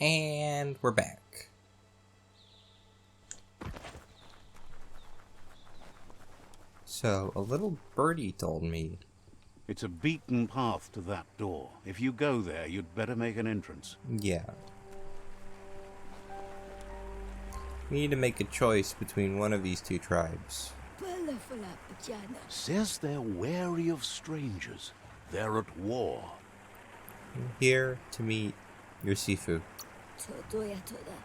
And we're back. So, a little birdie told me. It's a beaten path to that door. If you go there, you'd better make an entrance. Yeah. We need to make a choice between one of these two tribes. Says they're wary of strangers. They're at war. I'm here to meet your Sifu.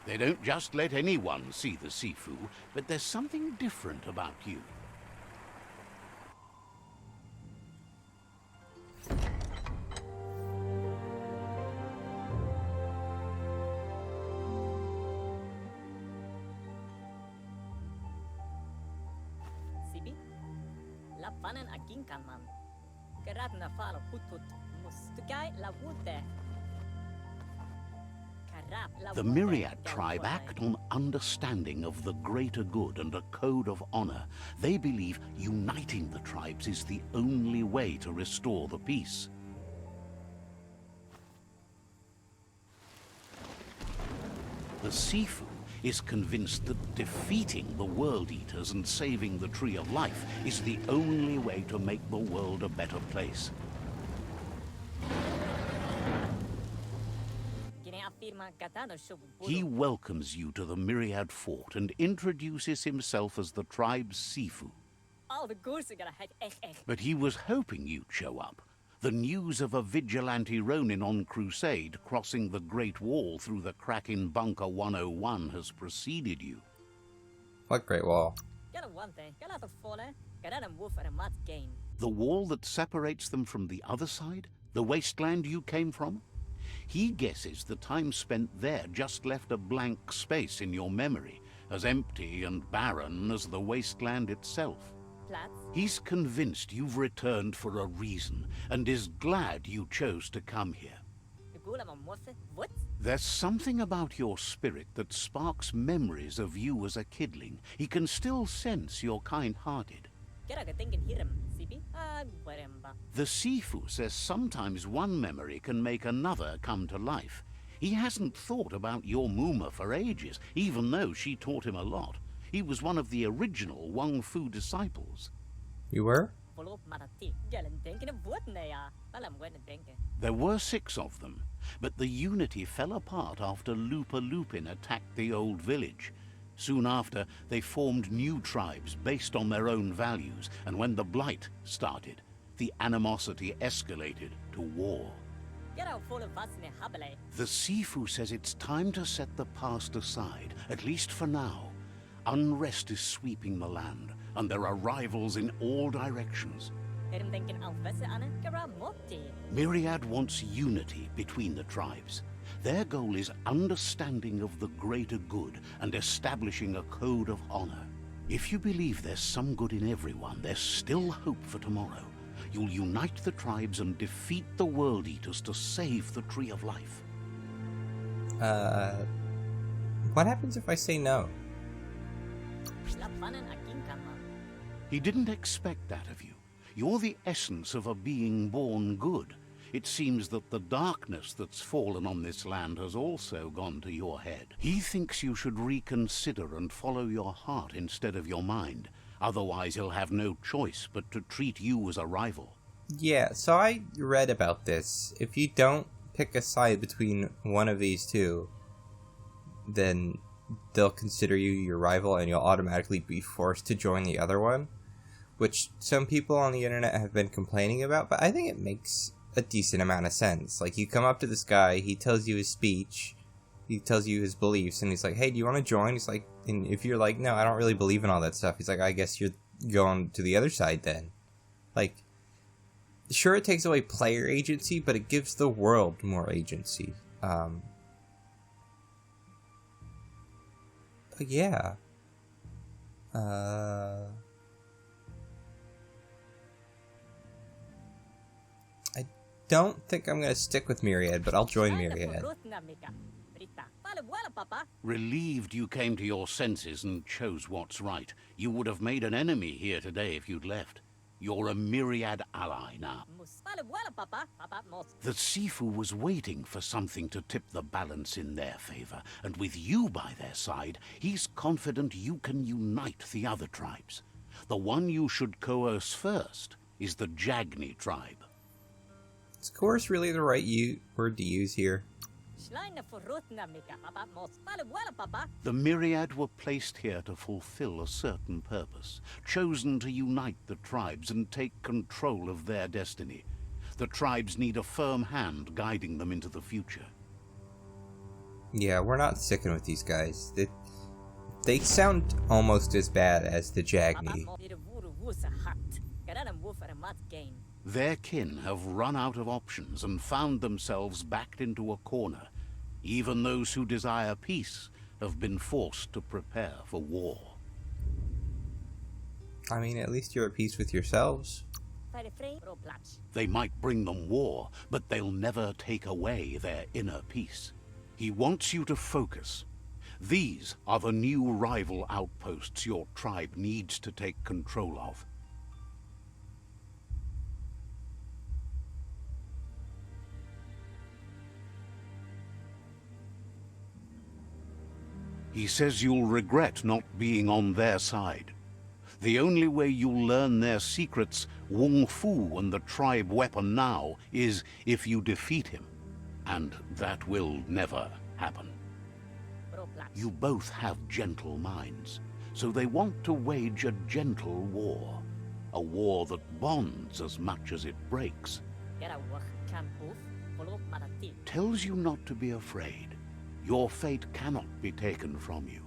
They don't just let anyone see the Sifu, but there's something different about you. The Myriad tribe act on understanding of the greater good and a code of honor. They believe uniting the tribes is the only way to restore the peace. The Sifu is convinced that defeating the World Eaters and saving the Tree of Life is the only way to make the world a better place. He welcomes you to the Myriad fort and introduces himself as the tribe's Sifu. But he was hoping you'd show up. The news of a vigilante Ronin on crusade crossing the Great Wall through the crack in Bunker 101 has preceded you. What Great Wall? The wall that separates them from the other side? The wasteland you came from? He guesses the time spent there just left a blank space in your memory, as empty and barren as the wasteland itself. He's convinced you've returned for a reason, and is glad you chose to come here. There's something about your spirit that sparks memories of you as a kidling. He can still sense you're kind-hearted. The Sifu says sometimes one memory can make another come to life. He hasn't thought about your Muma for ages, even though she taught him a lot. He was one of the original Wung-Fu disciples. You were? There were 6 of them, but the unity fell apart after Lupa-Lupin attacked the old village. Soon after, they formed new tribes based on their own values, and when the Blight started, the animosity escalated to war. The Sifu says it's time to set the past aside, at least for now. Unrest is sweeping the land, and there are rivals in all directions. Myriad wants unity between the tribes. Their goal is understanding of the greater good and establishing a code of honor. If you believe there's some good in everyone, there's still hope for tomorrow. You'll unite the tribes and defeat the World Eaters to save the Tree of Life. What happens if I say no? He didn't expect that of you. You're the essence of a being born good. It seems that the darkness that's fallen on this land has also gone to your head. He thinks you should reconsider and follow your heart instead of your mind. Otherwise, he'll have no choice but to treat you as a rival. Yeah, so I read about this. If you don't pick a side between one of these two, then they'll consider you your rival and you'll automatically be forced to join the other one, which some people on the internet have been complaining about, but I think it makes a decent amount of sense. Like, you come up to this guy, he tells you his speech, he tells you his beliefs, and he's like, hey, do you want to join? He's like, and if you're like, no, I don't really believe in all that stuff, he's like, I guess you're going to the other side then. Like, sure, it takes away player agency, but it gives the world more agency. But yeah. I don't think I'm going to stick with Myriad, but I'll join Myriad. Relieved you came to your senses and chose what's right. You would have made an enemy here today if you'd left. You're a Myriad ally now. The Sifu was waiting for something to tip the balance in their favor, and with you by their side, he's confident you can unite the other tribes. The one you should coerce first is the Jagni tribe. Is coerce really the right word to use here? The Myriad were placed here to fulfill a certain purpose, chosen to unite the tribes and take control of their destiny. The tribes need a firm hand guiding them into the future. Yeah, we're not sticking with these guys. They sound almost as bad as the Jagni. Their kin have run out of options and found themselves backed into a corner. Even those who desire peace have been forced to prepare for war. I mean, at least you're at peace with yourselves. They might bring them war, but they'll never take away their inner peace. He wants you to focus. These are the new rival outposts your tribe needs to take control of. He says you'll regret not being on their side. The only way you'll learn their secrets, Wung-Fu and the tribe weapon now, is if you defeat him. And that will never happen. You both have gentle minds, so they want to wage a gentle war. A war that bonds as much as it breaks. Tells you not to be afraid. Your fate cannot be taken from you.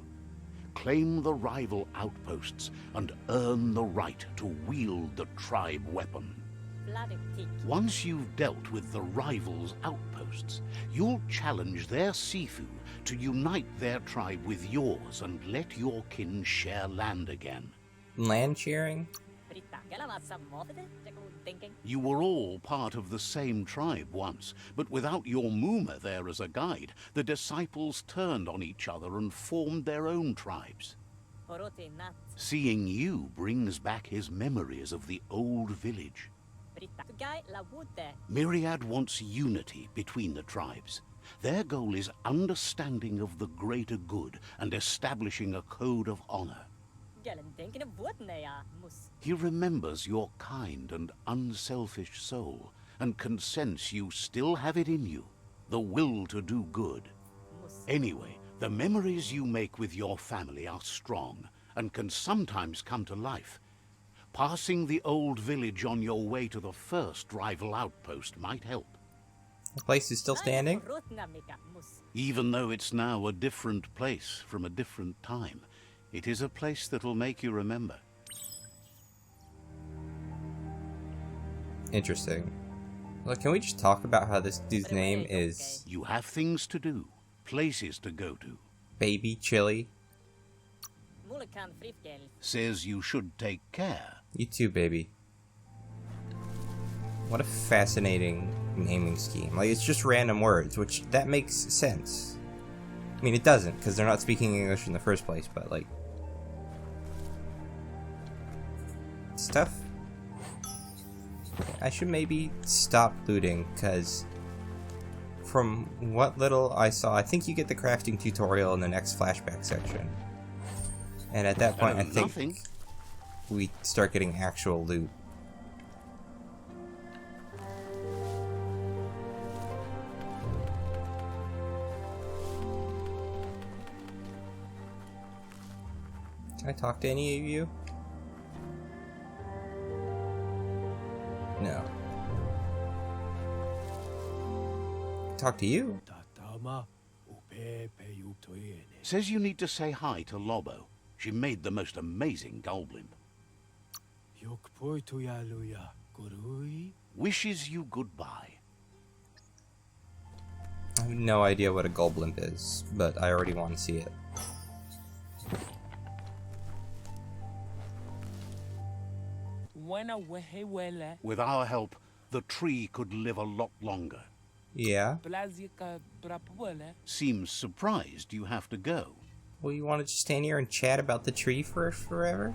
Claim the rival outposts and earn the right to wield the tribe weapon. Once you've dealt with the rivals' outposts, you'll challenge their Sifu to unite their tribe with yours and let your kin share land again. Land sharing? You were all part of the same tribe once, but without your Muma there as a guide, the disciples turned on each other and formed their own tribes. Seeing you brings back his memories of the old village. Myriad wants unity between the tribes. Their goal is understanding of the greater good and establishing a code of honor. He remembers your kind and unselfish soul, and can sense you still have it in you, the will to do good. Anyway, the memories you make with your family are strong, and can sometimes come to life. Passing the old village on your way to the first rival outpost might help. The place is still standing? Even though it's now a different place from a different time, it is a place that'll make you remember. Interesting. Look, can we just talk about how this dude's name is... You have things to do, places to go to. Baby Chili? Says you should take care. You too, baby. What a fascinating naming scheme. Like, it's just random words, which that makes sense. I mean, it doesn't, because they're not speaking English in the first place, but, like... stuff. I should maybe stop looting, because... from what little I saw, I think you get the crafting tutorial in the next flashback section. And at that point, I think we start getting actual loot. Can I talk to any of you? No. Talk to you? Says you need to say hi to Lobo. She made the most amazing goblin. Wishes you goodbye. I have no idea what a goblin is, but I already want to see it. With our help, the tree could live a lot longer. Yeah? Seems surprised you have to go. Well, you want to just stand here and chat about the tree for forever?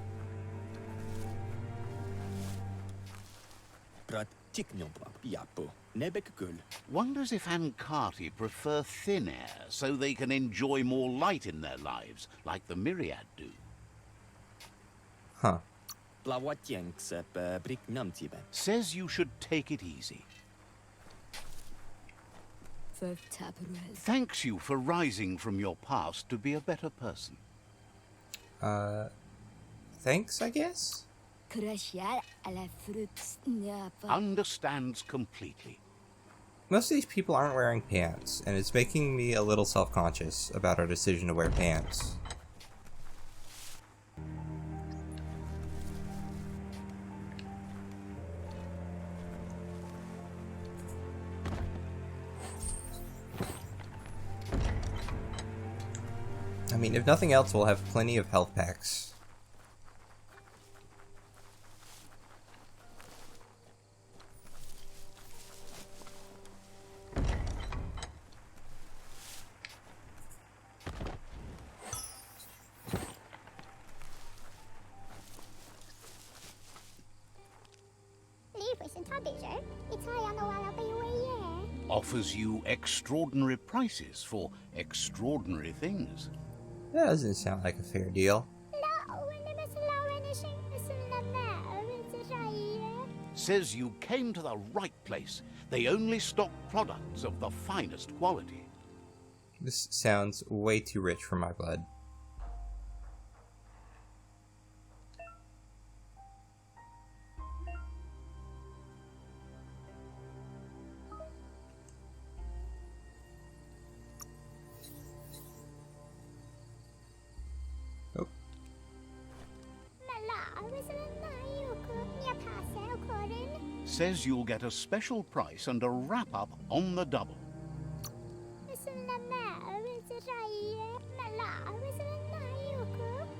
Wonders if Ankati prefer thin air so they can enjoy more light in their lives, like the Myriad do. Huh. Says you should take it easy. Thanks you for rising from your past to be a better person. Thanks, I guess? Understands completely. Most of these people aren't wearing pants, and it's making me a little self-conscious about our decision to wear pants. I mean, if nothing else, we'll have plenty of health packs. Offers you extraordinary prices for extraordinary things. That doesn't sound like a fair deal. Says you came to the right place. They only stock products of the finest quality. This sounds way too rich for my blood. Says you'll get a special price and a wrap-up on the double.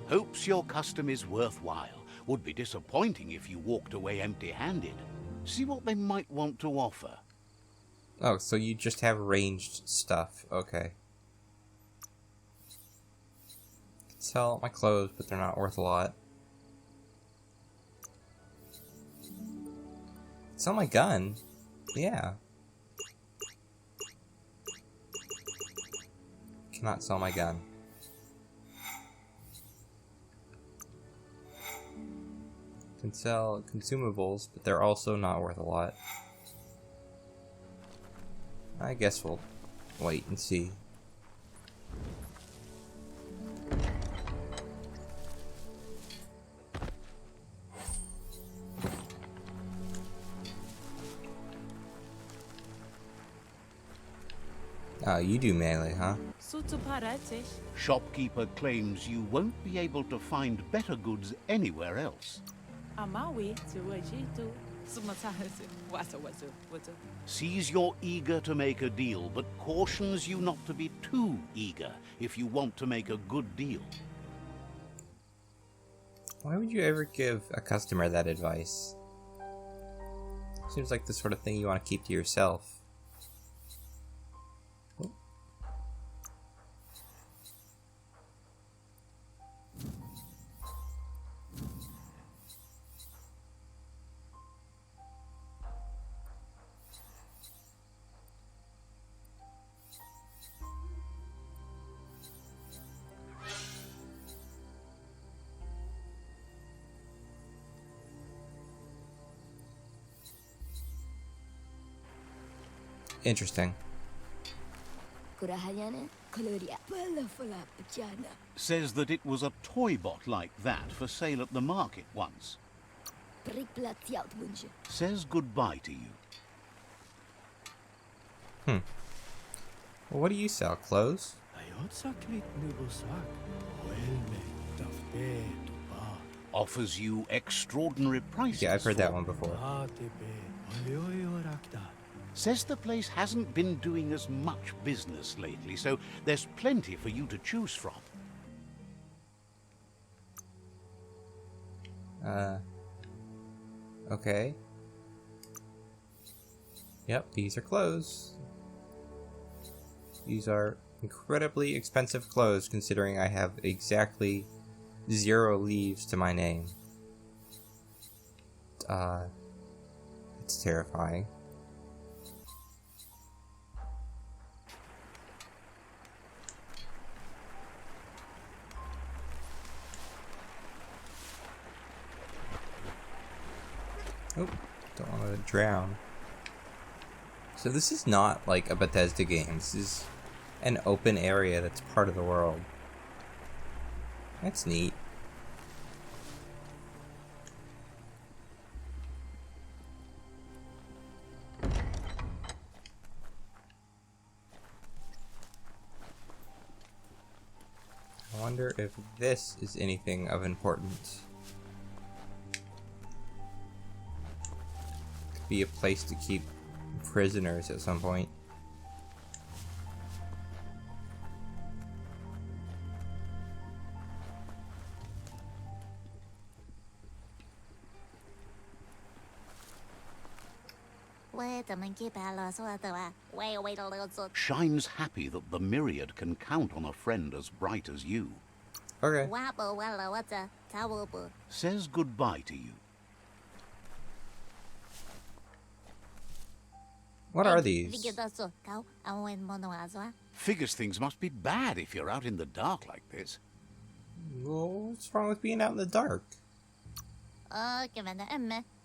Hopes your custom is worthwhile. Would be disappointing if you walked away empty-handed. See what they might want to offer. Oh, so you just have ranged stuff. Okay. Sell my clothes, but they're not worth a lot. Sell my gun? Yeah. Cannot sell my gun. Can sell consumables, but they're also not worth a lot. I guess we'll wait and see. Oh, you do melee, huh? Shopkeeper claims you won't be able to find better goods anywhere else. Sees you're eager to make a deal, but cautions you not to be too eager if you want to make a good deal. Why would you ever give a customer that advice? Seems like the sort of thing you want to keep to yourself. Interesting. Says that it was a toy bot like that for sale at the market once. Says goodbye to you. Well, what do you sell? Clothes? Offers you extraordinary prices. Yeah, I've heard that one before. Says the place hasn't been doing as much business lately, so there's plenty for you to choose from. Okay. Yep, these are clothes. These are incredibly expensive clothes considering I have exactly 0 leaves to my name. It's terrifying. Oh, don't want to drown. So this is not like a Bethesda game. This is an open area that's part of the world. That's neat. I wonder if this is anything of importance. Could be a place to keep prisoners at some point. Shine's happy that the Myriad can count on a friend as bright as you. Okay. Says goodbye to you. What are these? Figures things must be bad if you're out in the dark like this. Well, what's wrong with being out in the dark?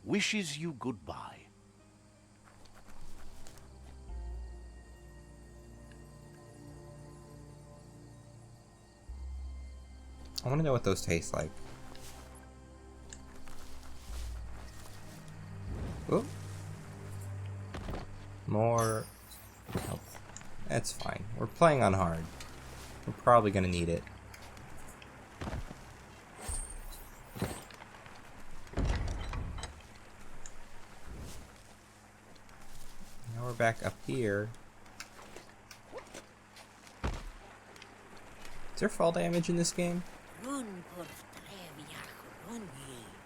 Wishes you goodbye. I want to know what those taste like. Oop. More health. That's fine. We're playing on hard. We're probably going to need it. Now we're back up here. Is there fall damage in this game?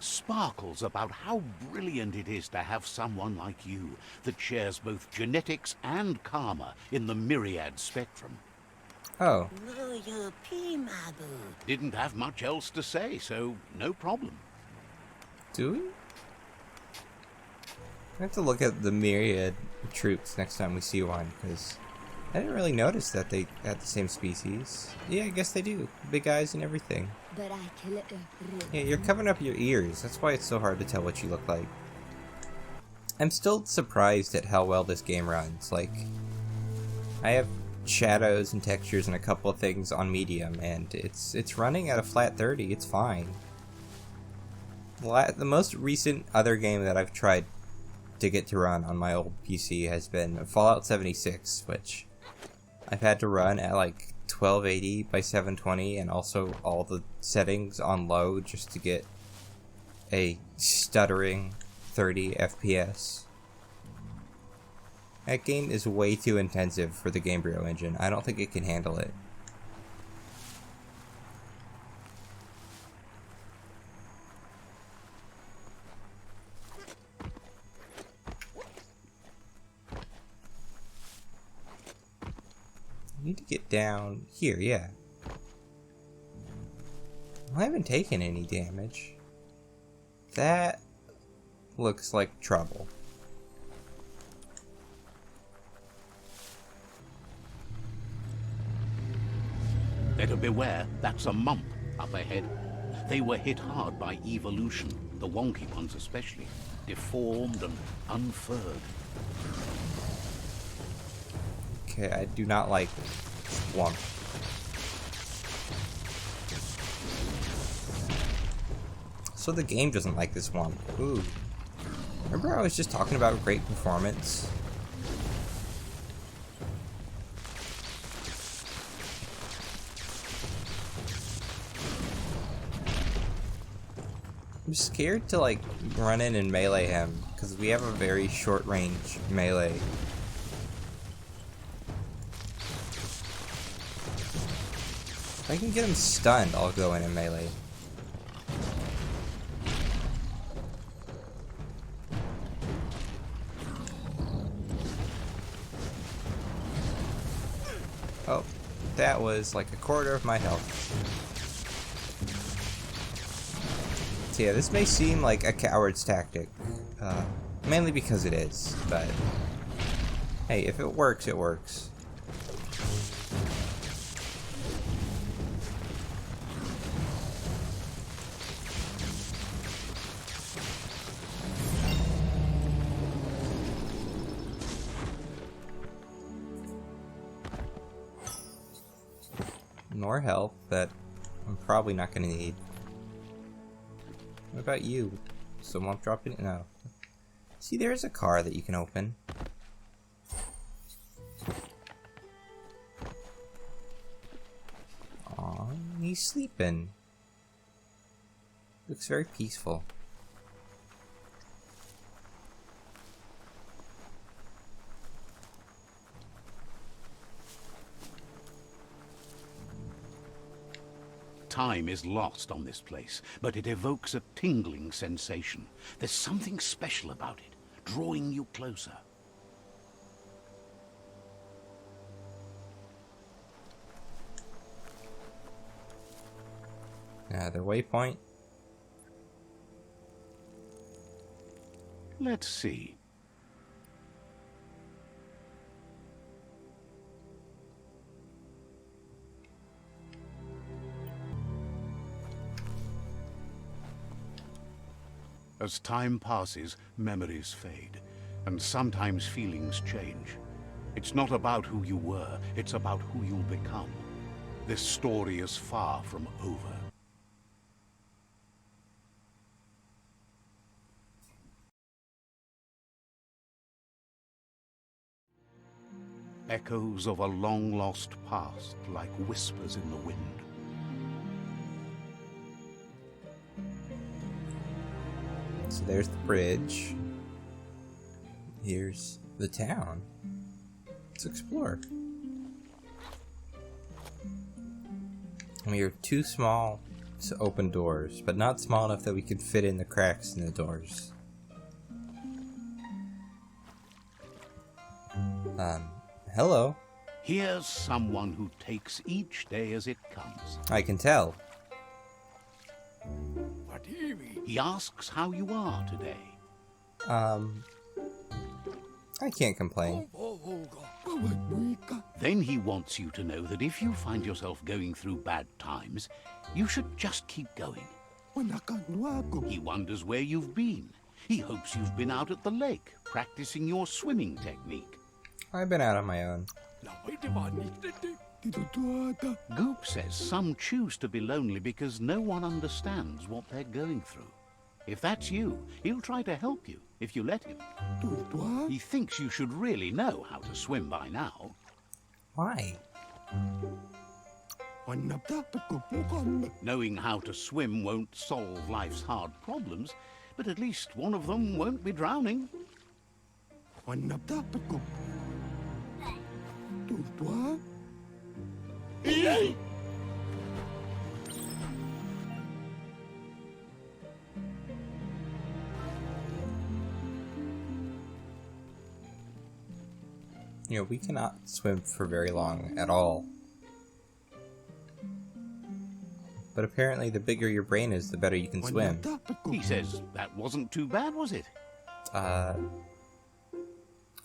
Sparkles about how brilliant it is to have someone like you that shares both genetics and karma in the Myriad spectrum. Oh. Didn't have much else to say, so no problem. Do we? I have to look at the Myriad troops next time we see one, because I didn't really notice that they had the same species. Yeah, I guess they do. Big eyes and everything. Yeah, you're covering up your ears. That's why it's so hard to tell what you look like. I'm still surprised at how well this game runs. Like, I have shadows and textures and a couple of things on medium, and it's running at a flat 30. It's fine. The most recent other game that I've tried to get to run on my old PC has been Fallout 76, which I've had to run at like 1280 by 720 and also all the settings on low just to get a stuttering 30 FPS. That game is way too intensive for the Gamebryo engine. I don't think it can handle it. I need to get down here, yeah. I haven't taken any damage. That looks like trouble. Better beware, that's a mump up ahead. They were hit hard by evolution, the wonky ones especially, deformed and unfurred. Okay, I do not like one. So the game doesn't like this one. Ooh. Remember I was just talking about great performance? I'm scared to like run in and melee him because we have a very short range melee. If I can get him stunned, I'll go in and melee. Oh, that was like a quarter of my health. So yeah, this may seem like a coward's tactic, Mainly because it is, but hey, if it works, it works. More health that I'm probably not going to need. What about you? Someone dropping it? No. See, there's a car that you can open. Aw, he's sleeping. Looks very peaceful. Time is lost on this place, but it evokes a tingling sensation. There's something special about it, drawing you closer. Their waypoint. Let's see. As time passes, memories fade, and sometimes feelings change. It's not about who you were, it's about who you'll become. This story is far from over. Echoes of a long-lost past, like whispers in the wind. So there's the bridge. Here's the town. Let's explore. We are too small to open doors, but not small enough that we can fit in the cracks in the doors. Hello. Here's someone who takes each day as it comes. I can tell. He asks how you are today. I can't complain. Then he wants you to know that if you find yourself going through bad times, you should just keep going. He wonders where you've been. He hopes you've been out at the lake, practicing your swimming technique. I've been out on my own. Goop says some choose to be lonely because no one understands what they're going through. If that's you, he'll try to help you, if you let him. He thinks you should really know how to swim by now. Why? Knowing how to swim won't solve life's hard problems, but at least one of them won't be drowning. You know, we cannot swim for very long at all. But apparently the bigger your brain is, the better you can swim. He says that wasn't too bad, was it? I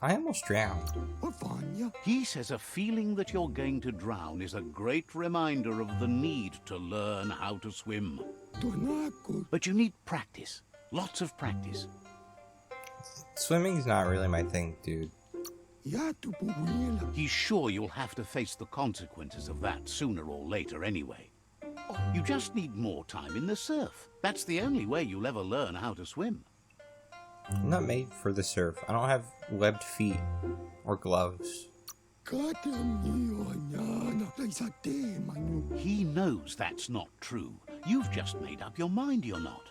almost drowned. He says a feeling that you're going to drown is a great reminder of the need to learn how to swim. But you need practice. Lots of practice. Swimming's not really my thing, dude. He's sure you'll have to face the consequences of that sooner or later anyway. You just need more time in the surf. That's the only way you'll ever learn how to swim. I'm not made for the surf. I don't have webbed feet or gloves. He knows that's not true. You've just made up your mind you're not.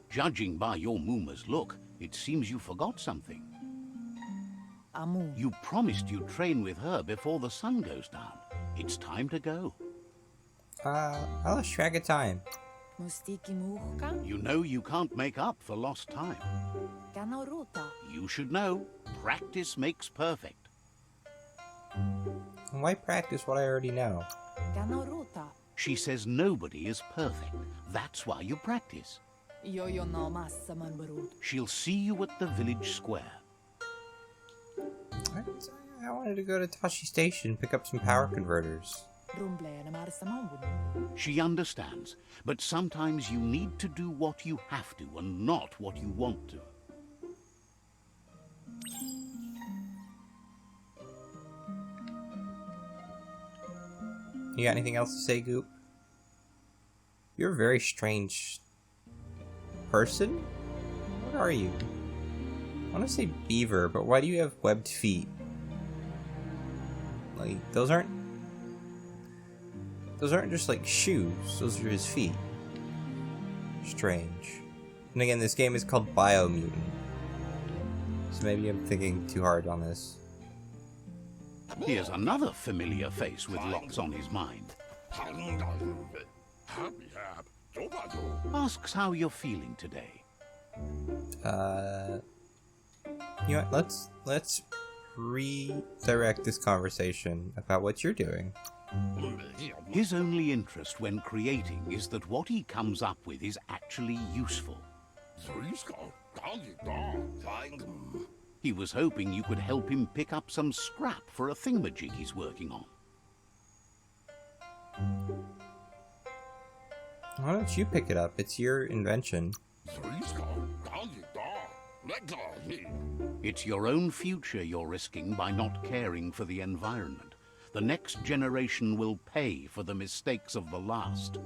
Judging by your Muma's look, it seems you forgot something. You promised you'd train with her before the sun goes down. It's time to go. I lost track of time. You know you can't make up for lost time. You should know, practice makes perfect. Why practice what I already know? She says nobody is perfect. That's why you practice. She'll see you at the village square. I wanted to go to Tashi Station, pick up some power converters. She understands, but sometimes you need to do what you have to and not what you want to. You got anything else to say, Goop? You're a very strange person? What are you? I want to say beaver, but why do you have webbed feet? Like, those aren't just like shoes, those are his feet. Strange. And again, this game is called BIOMUTANT. So maybe I'm thinking too hard on this. Here's another familiar face with lots on his mind. Asks how you're feeling today. You know what, let's redirect this conversation about what you're doing. His only interest when creating is that what he comes up with is actually useful. He was hoping you could help him pick up some scrap for a thingamajig he's working on. Why don't you pick it up? It's your invention. It's your own future you're risking by not caring for the environment. The next generation will pay for the mistakes of the last.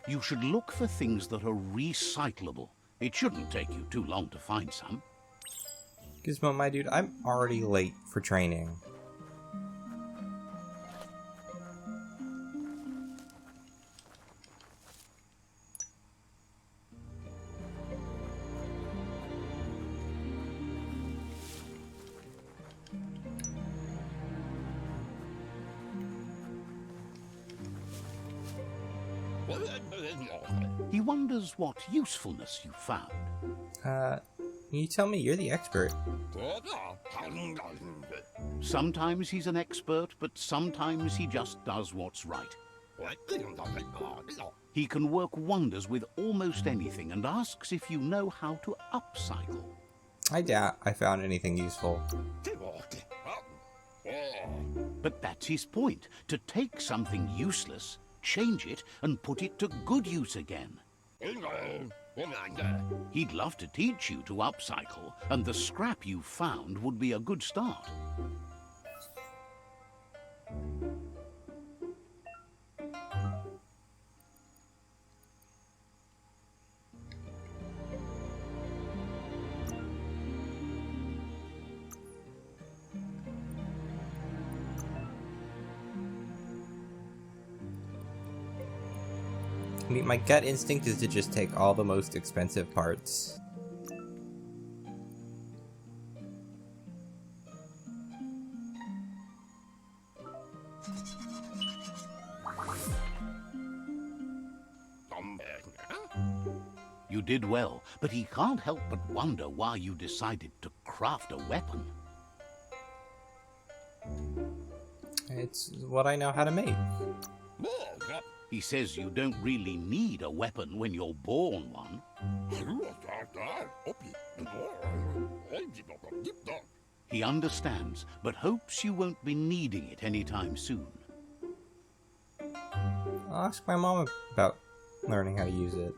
You should look for things that are recyclable. It shouldn't take you too long to find some. Gizmo, my dude, I'm already late for training. He wonders what usefulness you found. You tell me, you're the expert. Sometimes he's an expert, but sometimes he just does what's right. He can work wonders with almost anything and asks if you know how to upcycle. I doubt I found anything useful. But that's his point, to take something useless, change it, and put it to good use again. He'd love to teach you to upcycle, and the scrap you found would be a good start. I mean, my gut instinct is to just take all the most expensive parts. You did well, but he can't help but wonder why you decided to craft a weapon. It's what I know how to make. He says you don't really need a weapon when you're born one. He understands, but hopes you won't be needing it anytime soon. I'll ask my mom about learning how to use it.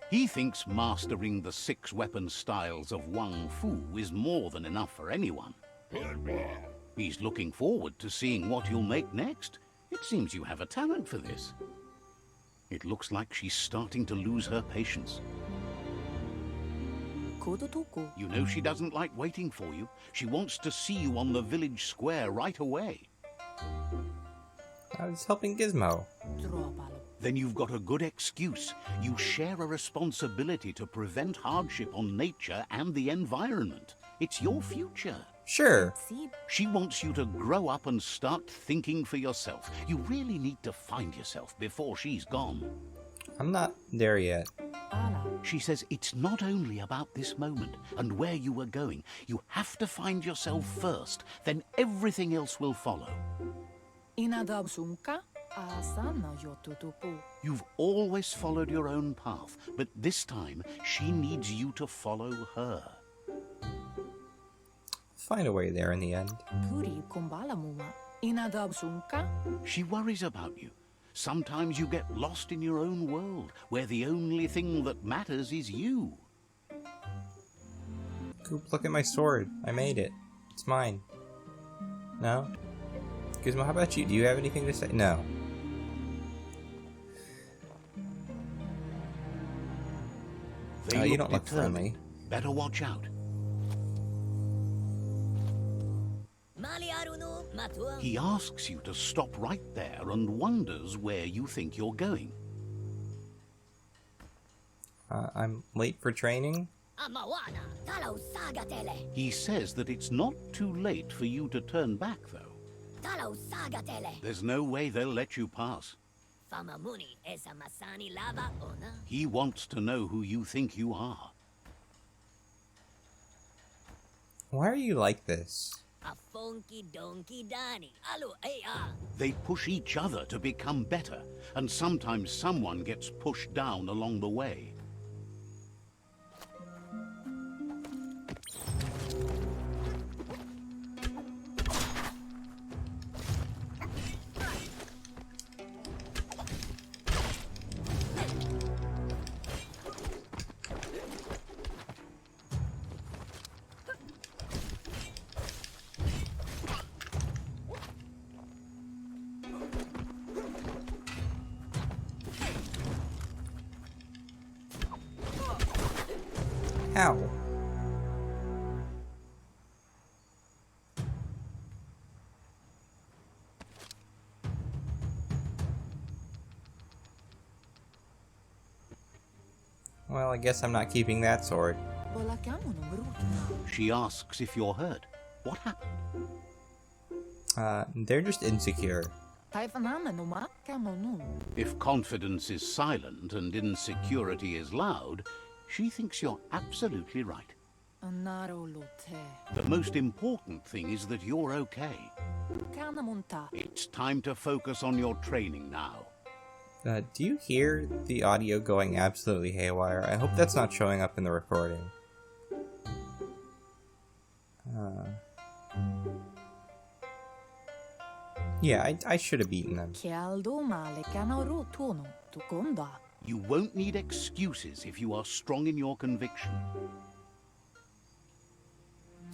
He thinks mastering the 6 weapon styles of Wung-Fu is more than enough for anyone. He's looking forward to seeing what you'll make next. It seems you have a talent for this. It looks like she's starting to lose her patience. You know she doesn't like waiting for you. She wants to see you on the village square right away. I was helping Gizmo. Then you've got a good excuse. You share a responsibility to prevent hardship on nature and the environment. It's your future. Sure. She wants you to grow up and start thinking for yourself. You really need to find yourself before she's gone. I'm not there yet. She says it's not only about this moment and where you were going. You have to find yourself first, then everything else will follow. You've always followed your own path, but this time she needs you to follow her. Find a way there in the end. She worries about you. Sometimes you get lost in your own world, where the only thing that matters is you. Coop, look at my sword. I made it. It's mine. No? Gizmo, how about you? Do you have anything to say? No. You don't look friendly. Better watch out. He asks you to stop right there and wonders where you think you're going. I'm late for training? He says that it's not too late for you to turn back, though. There's no way they'll let you pass. He wants to know who you think you are. Why are you like this? They push each other to become better, and sometimes someone gets pushed down along the way. How? Well, I guess I'm not keeping that sword. She asks if you're hurt. What happened? They're just insecure. If confidence is silent and insecurity is loud, she thinks you're absolutely right. The most important thing is that you're okay. It's time to focus on your training now. Do you hear the audio going absolutely haywire? I hope that's not showing up in the recording. Yeah, I should have beaten them. You won't need excuses if you are strong in your conviction.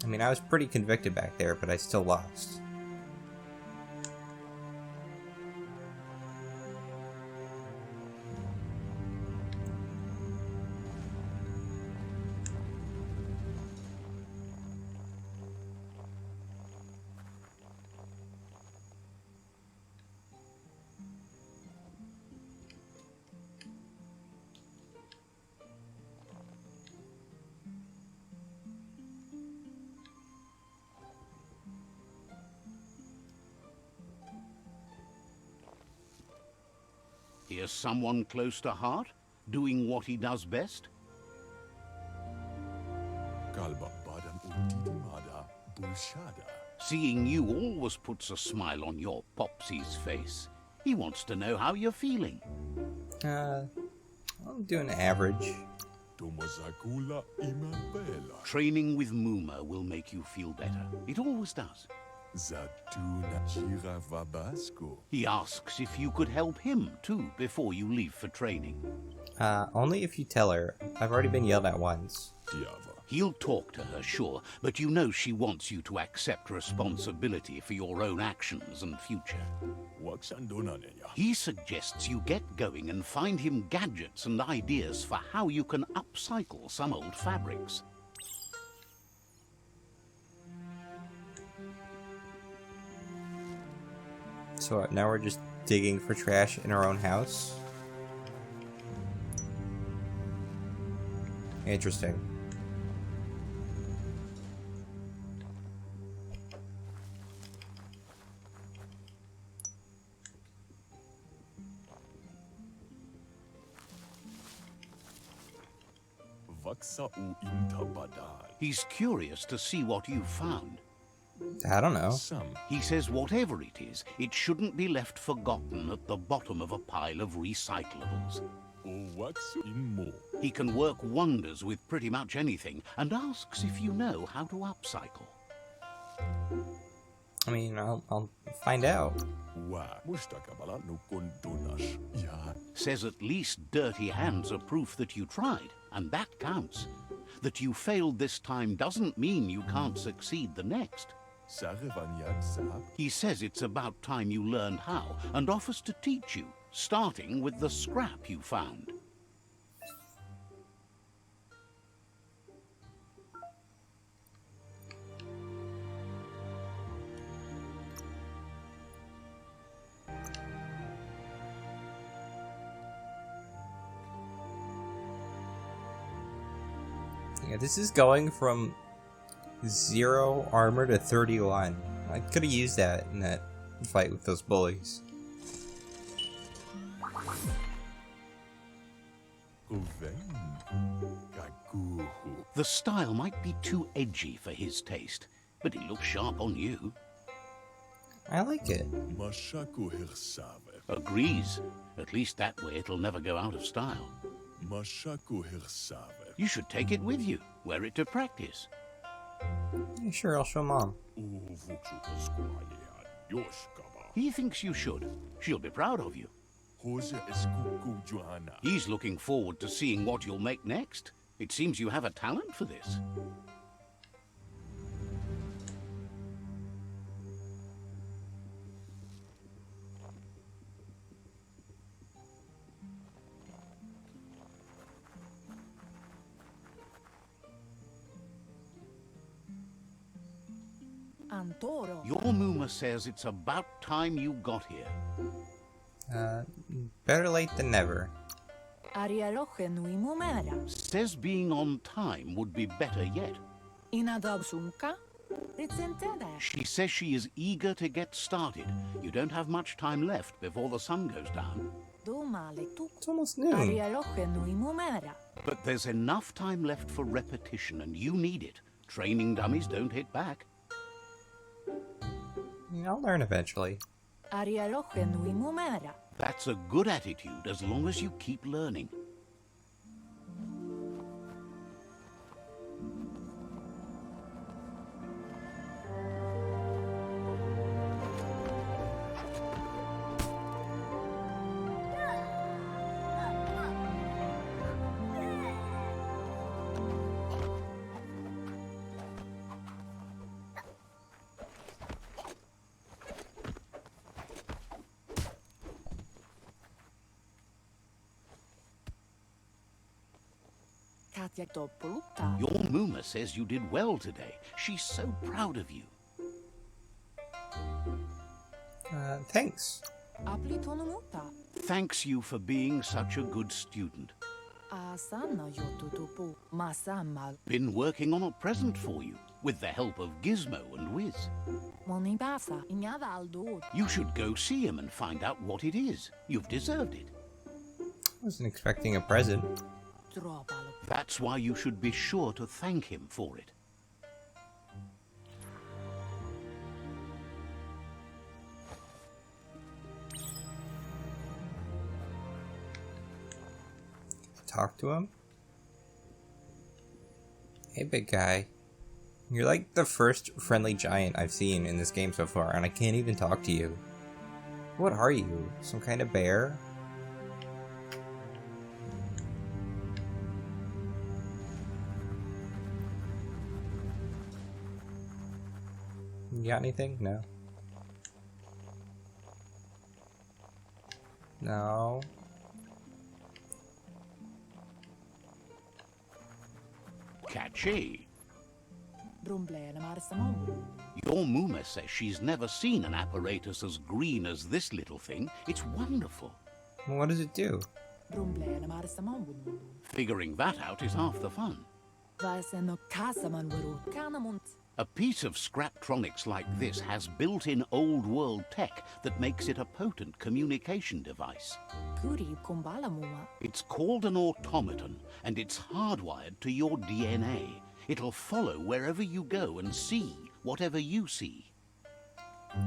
I mean, I was pretty convicted back there, but I still lost. Here's someone close to heart, doing what he does best. Seeing you always puts a smile on your Popsy's face. He wants to know how you're feeling. I'm doing average. Training with Muma will make you feel better. It always does. He asks if you could help him, too, before you leave for training. Only if you tell her. I've already been yelled at once. He'll talk to her, sure, but you know she wants you to accept responsibility for your own actions and future. He suggests you get going and find him gadgets and ideas for how you can upcycle some old fabrics. So now we're just digging for trash in our own house? Interesting. He's curious to see what you've found. I don't know. He says whatever it is, it shouldn't be left forgotten at the bottom of a pile of recyclables. He can work wonders with pretty much anything and asks if you know how to upcycle. I mean, I'll find out. Says at least dirty hands are proof that you tried, and that counts. That you failed this time doesn't mean you can't succeed the next. He says it's about time you learned how and offers to teach you, starting with the scrap you found. Yeah, this is going from 0 armor to 31. I could have used that in that fight with those bullies. The style might be too edgy for his taste, but it looks sharp on you. I like it. Agrees. At least that way it'll never go out of style. You should take it with you. Wear it to practice. Yeah, sure, I'll show Mom. He thinks you should. She'll be proud of you. He's looking forward to seeing what you'll make next. It seems you have a talent for this. Your Muma says it's about time you got here. Better late than never. Says being on time would be better yet. She says she is eager to get started. You don't have much time left before the sun goes down. It's almost noon. But there's enough time left for repetition, and you need it. Training dummies don't hit back. I'll learn eventually. That's a good attitude as long as you keep learning. Your Muma says you did well today. She's so proud of you. Thanks. Thanks you for being such a good student. Been working on a present for you, with the help of Gizmo and Wiz. You should go see him and find out what it is. You've deserved it. I wasn't expecting a present. That's why you should be sure to thank him for it. Talk to him? Hey, big guy. You're like the first friendly giant I've seen in this game so far, and I can't even talk to you. What are you? Some kind of bear? You got anything? No. No. Catchy. Your Muma says she's never seen an apparatus as green as this little thing. It's wonderful. What does it do? Figuring that out is half the fun. A piece of Scraptronics like this has built-in old-world tech that makes it a potent communication device. It's called an automaton, and it's hardwired to your DNA. It'll follow wherever you go and see whatever you see.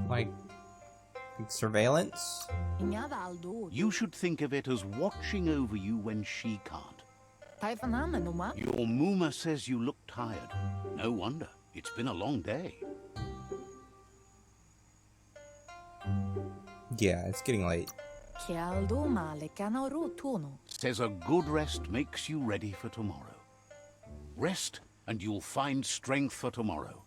Like surveillance? You should think of it as watching over you when she can't. Your Muma says you look tired. No wonder. It's been a long day. Yeah, it's getting late. Says a good rest makes you ready for tomorrow. Rest, and you'll find strength for tomorrow.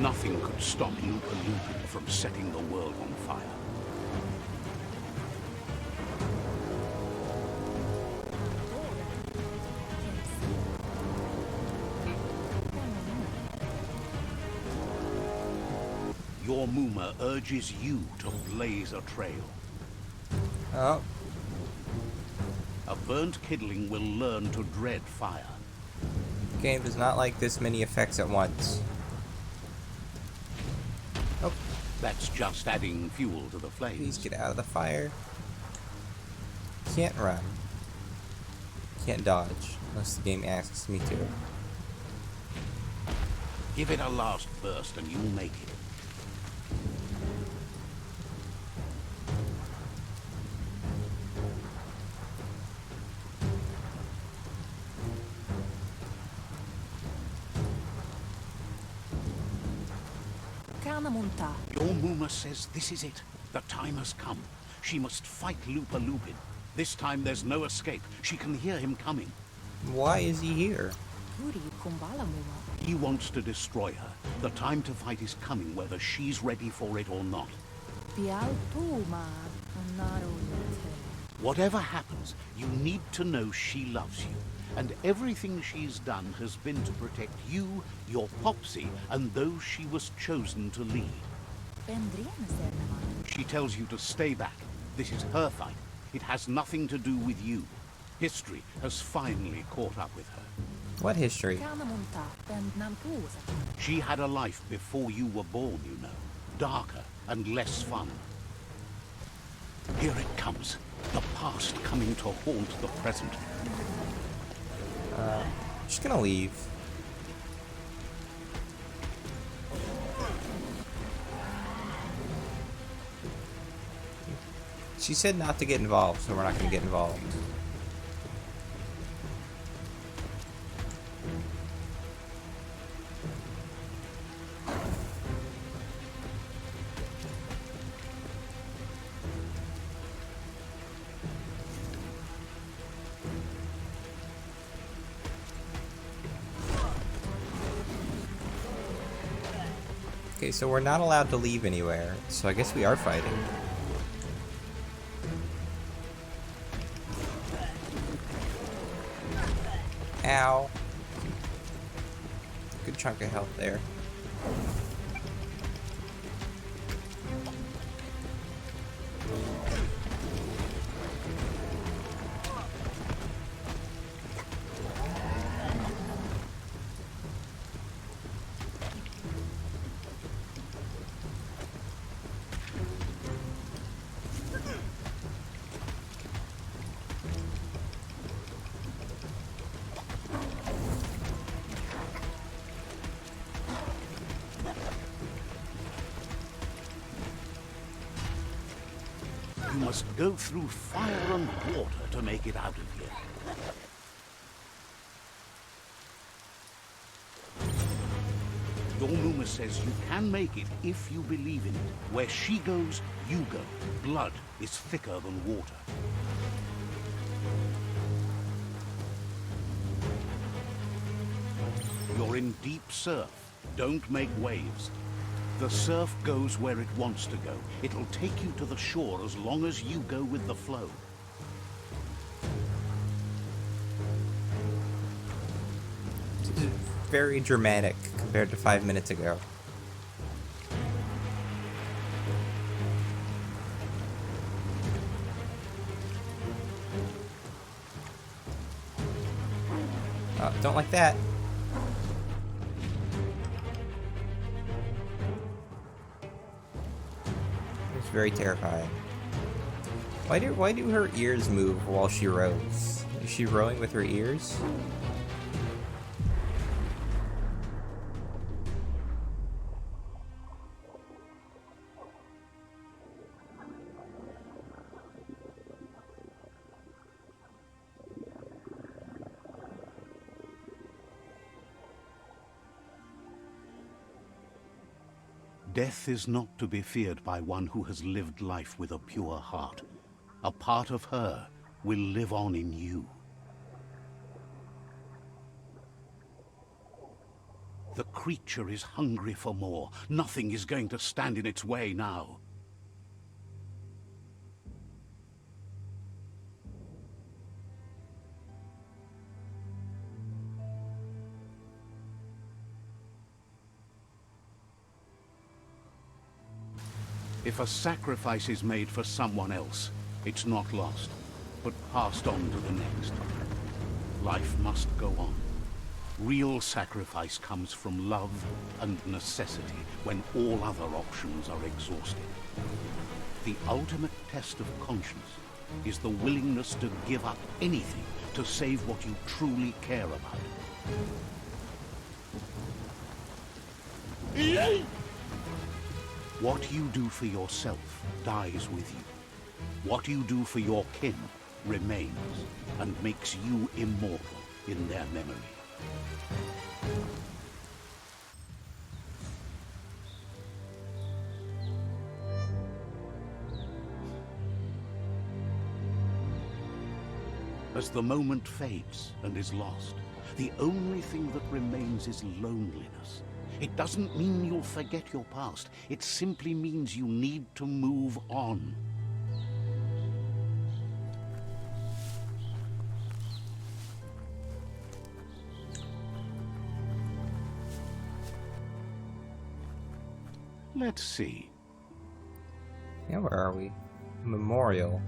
Nothing could stop Lupa-Lupin from setting the world on fire. Your Muma urges you to blaze a trail. Oh. A burnt kidling will learn to dread fire. The game does not like this many effects at once. Oh. That's just adding fuel to the flames. Please get out of the fire. Can't run. Can't dodge, unless the game asks me to. Give it a last burst and you'll make it. Your Muma says this is it. The time has come. She must fight Lupa-Lupin. This time there's no escape. She can hear him coming. Why is he here? He wants to destroy her. The time to fight is coming, whether she's ready for it or not. Whatever happens, you need to know she loves you. And everything she's done has been to protect you, your Popsy, and those she was chosen to lead. She tells you to stay back. This is her fight. It has nothing to do with you. History has finally caught up with her. What history? She had a life before you were born, you know. Darker and less fun. Here it comes. The past coming to haunt the present. Just gonna leave. She said not to get involved, so we're not gonna get involved. Okay, so we're not allowed to leave anywhere, so I guess we are fighting. Ow. Good chunk of health there. You must go through fire and water to make it out of here. Your Muma says you can make it if you believe in it. Where she goes, you go. Blood is thicker than water. You're in deep surf. Don't make waves. The surf goes where it wants to go. It'll take you to the shore as long as you go with the flow. This is very dramatic compared to 5 minutes ago. Oh, don't like that. very terrifying. Why do her ears move while she rows? Is she rowing with her ears? Death is not to be feared by one who has lived life with a pure heart. A part of her will live on in you. The creature is hungry for more. Nothing is going to stand in its way now. If a sacrifice is made for someone else, it's not lost, but passed on to the next. Life must go on. Real sacrifice comes from love and necessity when all other options are exhausted. The ultimate test of conscience is the willingness to give up anything to save what you truly care about. What you do for yourself dies with you. What you do for your kin remains and makes you immortal in their memory. As the moment fades and is lost, the only thing that remains is loneliness. It doesn't mean you'll forget your past. It simply means you need to move on. Let's see. Yeah, where are we? Memorial.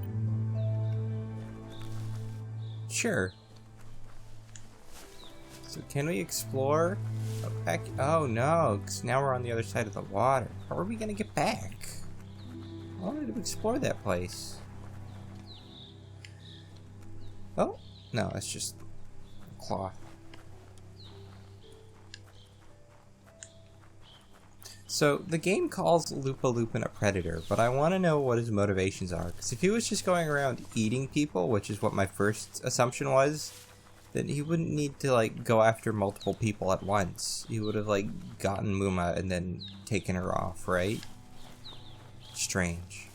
Sure. So can we explore? Back? Oh no, because now we're on the other side of the water. How are we gonna get back? I wanted to explore that place. Oh, no, that's just a cloth. So, the game calls Lupa-Lupin a predator, but I want to know what his motivations are. Because if he was just going around eating people, which is what my first assumption was, then he wouldn't need to, like, go after multiple people at once. He would have, like, gotten Muma and then taken her off, right? Strange.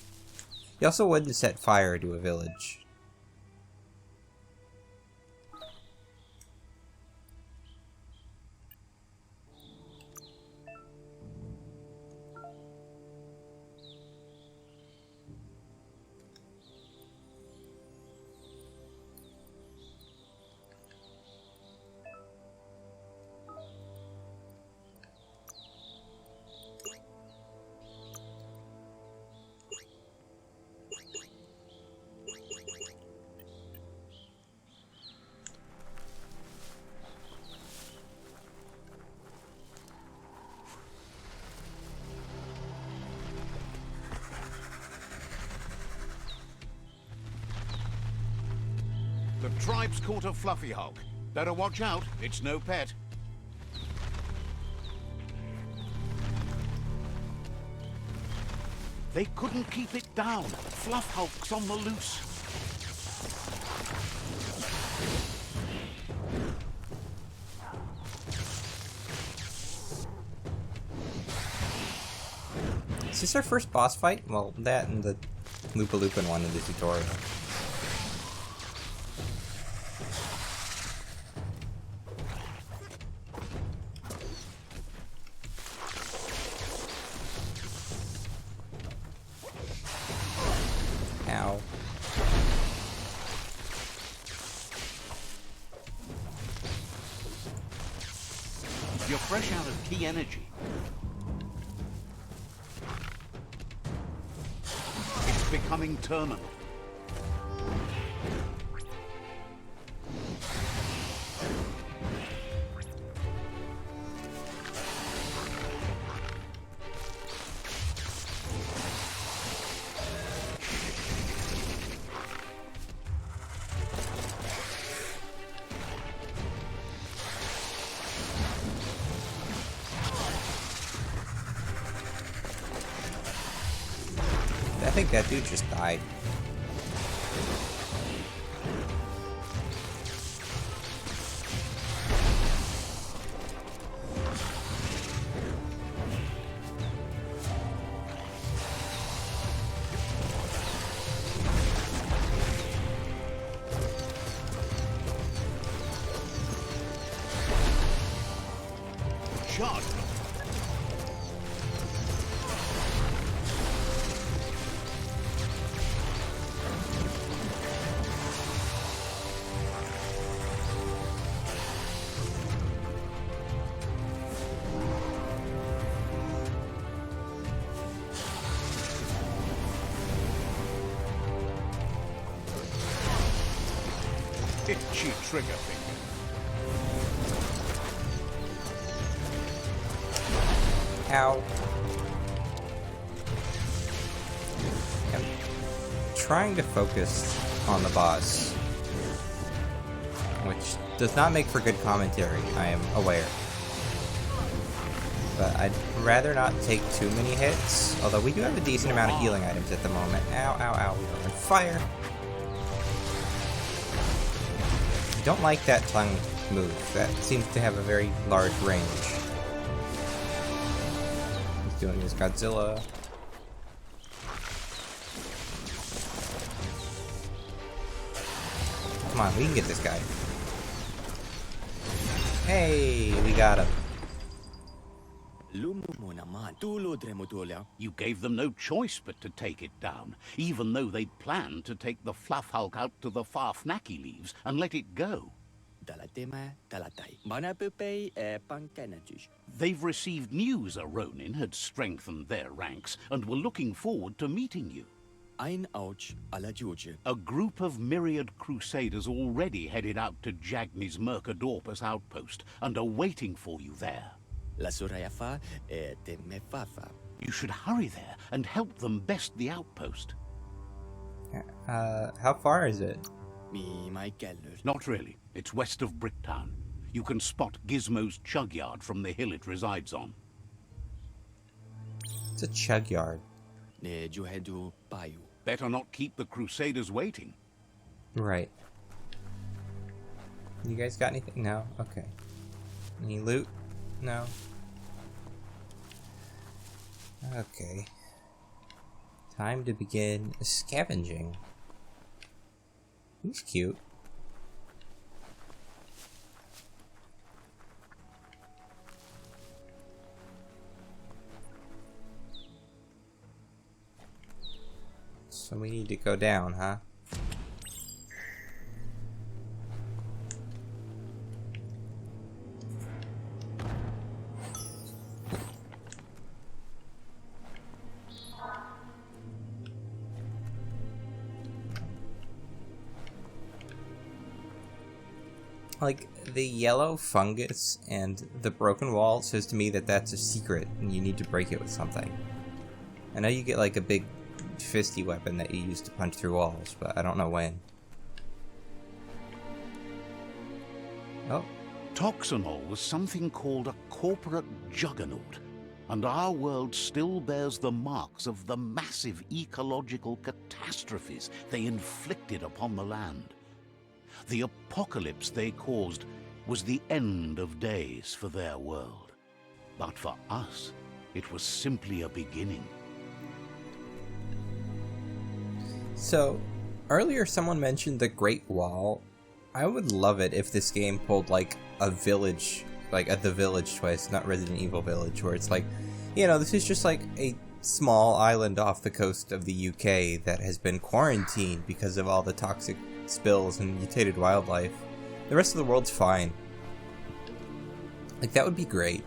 He also wouldn't set fire to a village. The tribe's caught a fluffy hog. Better watch out, it's no pet. They couldn't keep it down. Fluff hulk's on the loose. Is this our first boss fight? Well, that and the Lupa-Lupin one in the tutorial. Ow. You're fresh out of key energy. It's becoming terminal. I think that dude just died. Shot. Itchy trigger finger. Ow. I'm trying to focus on the boss, which does not make for good commentary, I am aware. But I'd rather not take too many hits, although we do have a decent amount of healing items at the moment. Ow, ow, ow, we are on fire. Don't like that tongue move. That seems to have a very large range. He's doing his Godzilla. Come on, we can get this guy. Hey, we got him. You gave them no choice but to take it down, even though they'd planned to take the Fluff Hulk out to the Farfnacky leaves and let it go. They've received news a Ronin had strengthened their ranks and were looking forward to meeting you. A group of Myriad crusaders already headed out to Jagni's Mercadorpus outpost and are waiting for you there. You should hurry there and help them best the outpost. How far is it? Not really. It's west of Bricktown. You can spot Gizmo's chug yard from the hill it resides on. It's a chug yard. Better not keep the crusaders waiting. Right. You guys got anything? No? Okay. Any loot? No? Okay. Time to begin scavenging. He's cute. So we need to go down, huh? Like, the yellow fungus and the broken wall says to me that that's a secret and you need to break it with something. I know you get like a big fisty weapon that you use to punch through walls, but I don't know when. Oh. Toxanol was something called a corporate juggernaut, and our world still bears the marks of the massive ecological catastrophes they inflicted upon the land. The apocalypse they caused was the end of days for their world. But for us, it was simply a beginning. So, earlier someone mentioned the Great Wall. I would love it if this game pulled like a village, like a The Village twist, not Resident Evil Village, where it's like, you know, this is just like a small island off the coast of the UK that has been quarantined because of all the toxic spills and mutated wildlife. The rest of the world's fine. Like, that would be great.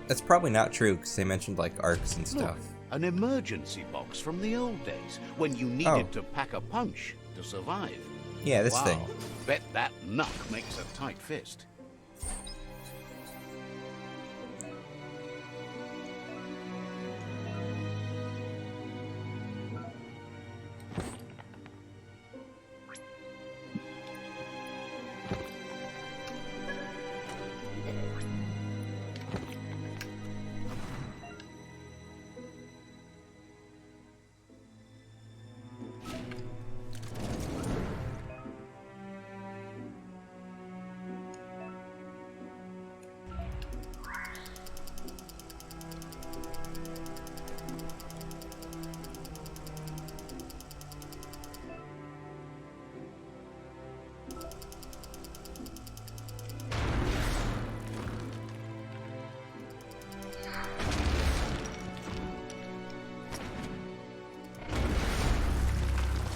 That's probably not true, because they mentioned like arcs and stuff. Look, an emergency box from the old days, when you needed to pack a punch to survive. Yeah, this thing. Bet that knuck makes a tight fist.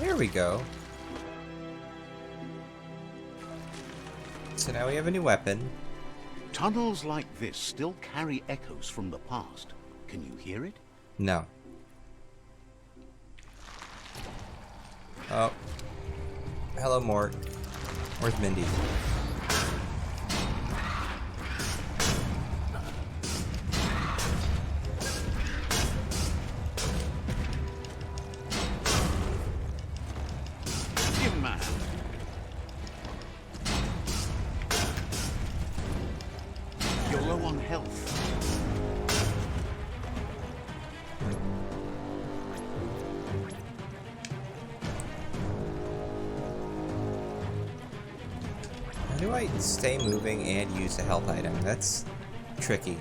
There we go. So now we have a new weapon. Tunnels like this still carry echoes from the past. Can you hear it? No. Oh. Hello, Mort. Where's Mindy? Give him a hand. You're low on health. How do I stay moving and use a health item? That's tricky.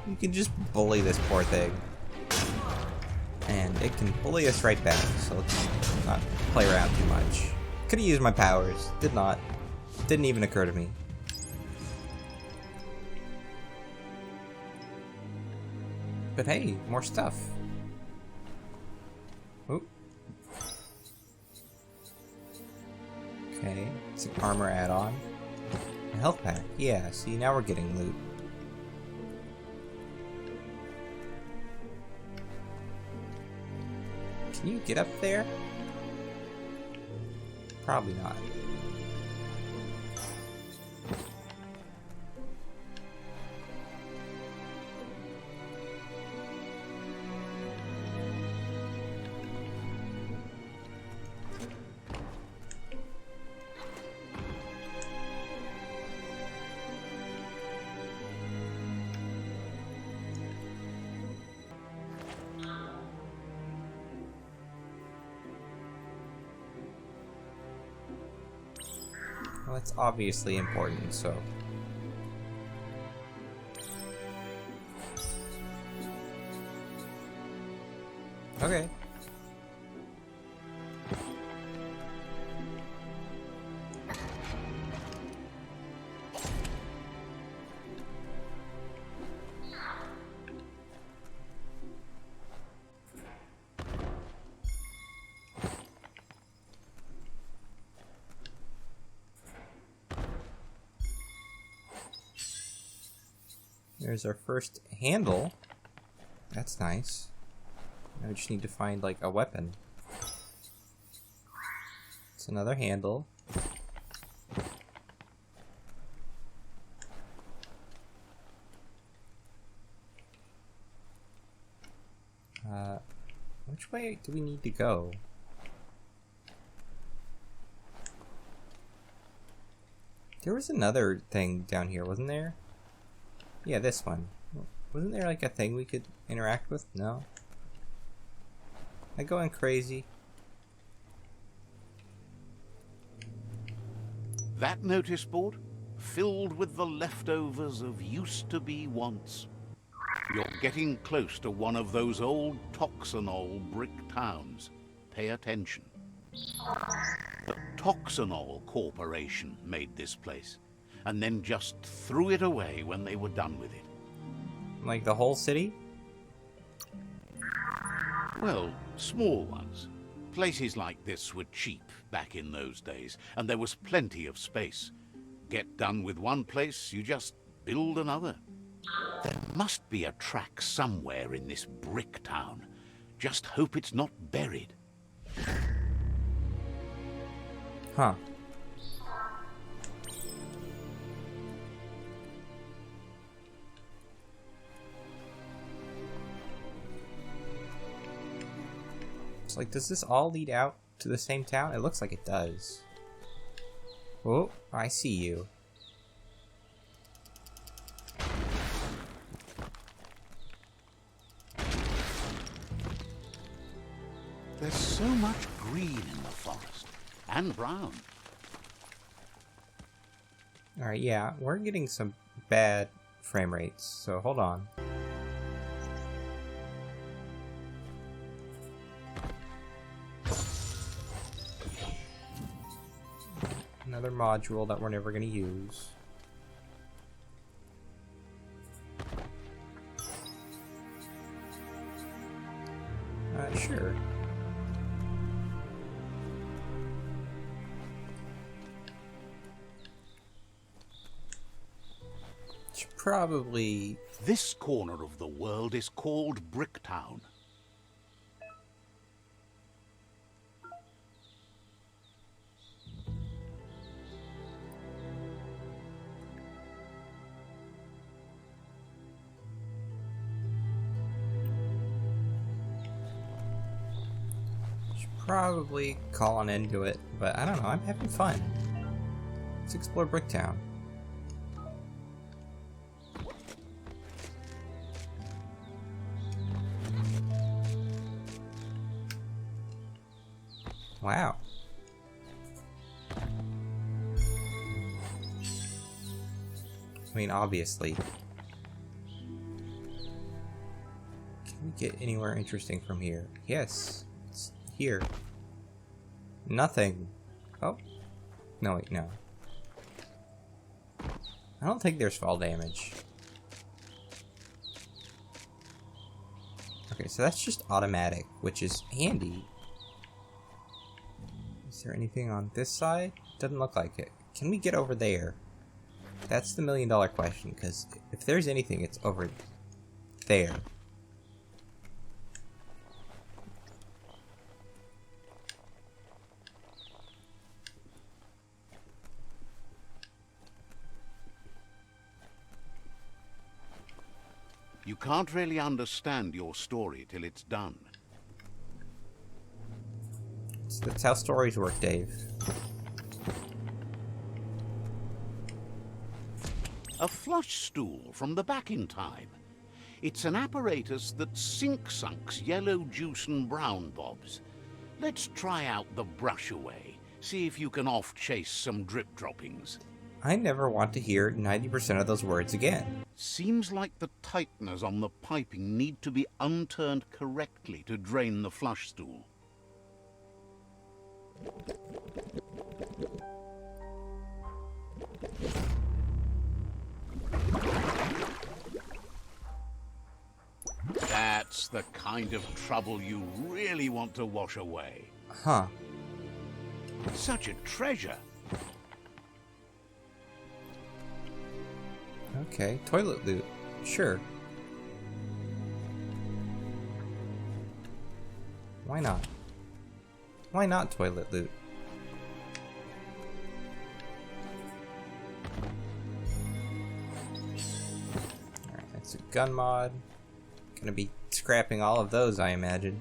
You can just bully this poor thing. And it can bully us right back, so let's not play around too much. Could've used my powers. Did not. Didn't even occur to me. But hey, more stuff. Oop. Okay, it's an armor add-on. A health pack. Yeah, see, now we're getting loot. Can you get up there? Probably not. Well, that's obviously important, so... Okay. There's our first handle. That's nice. Now we just need to find, like, a weapon. It's another handle. Which way do we need to go? There was another thing down here, wasn't there? Yeah, this one. Wasn't there like a thing we could interact with? No? Am I going crazy? That notice board? Filled with the leftovers of used-to-be wants. You're getting close to one of those old Toxanol brick towns. Pay attention. The Toxanol Corporation made this place, and then just threw it away when they were done with it. Like the whole city? Well, small ones. Places like this were cheap back in those days, and there was plenty of space. Get done with one place, you just build another. There must be a track somewhere in this brick town. Just hope it's not buried. Huh. It's like, does this all lead out to the same town? It looks like it does. Oh, I see you. There's so much green in the forest. And brown. Alright, yeah, we're getting some bad frame rates, so hold on. Another module that we're never going to use. Sure. Should probably... This corner of the world is called Bricktown. Probably call an end to it, but I don't know, I'm having fun. Let's explore Bricktown. Wow. I mean, obviously. Can we get anywhere interesting from here? Yes. It's here. Nothing. Oh. No, wait, no. I don't think there's fall damage. Okay, so that's just automatic, which is handy. Is there anything on this side? Doesn't look like it. Can we get over there? That's the million-dollar question, because if there's anything, it's over there. You can't really understand your story till it's done. That's how stories work, Dave. A flush stool from the back in time. It's an apparatus that sink-sunks yellow juice and brown bobs. Let's try out the brush away. See if you can off-chase some drip droppings. I never want to hear 90% of those words again. Seems like the tighteners on the piping need to be unturned correctly to drain the flush stool. That's the kind of trouble you really want to wash away. Huh. Such a treasure. Okay, toilet loot. Sure. Why not? Why not toilet loot? Alright, that's a gun mod. Gonna be scrapping all of those, I imagine.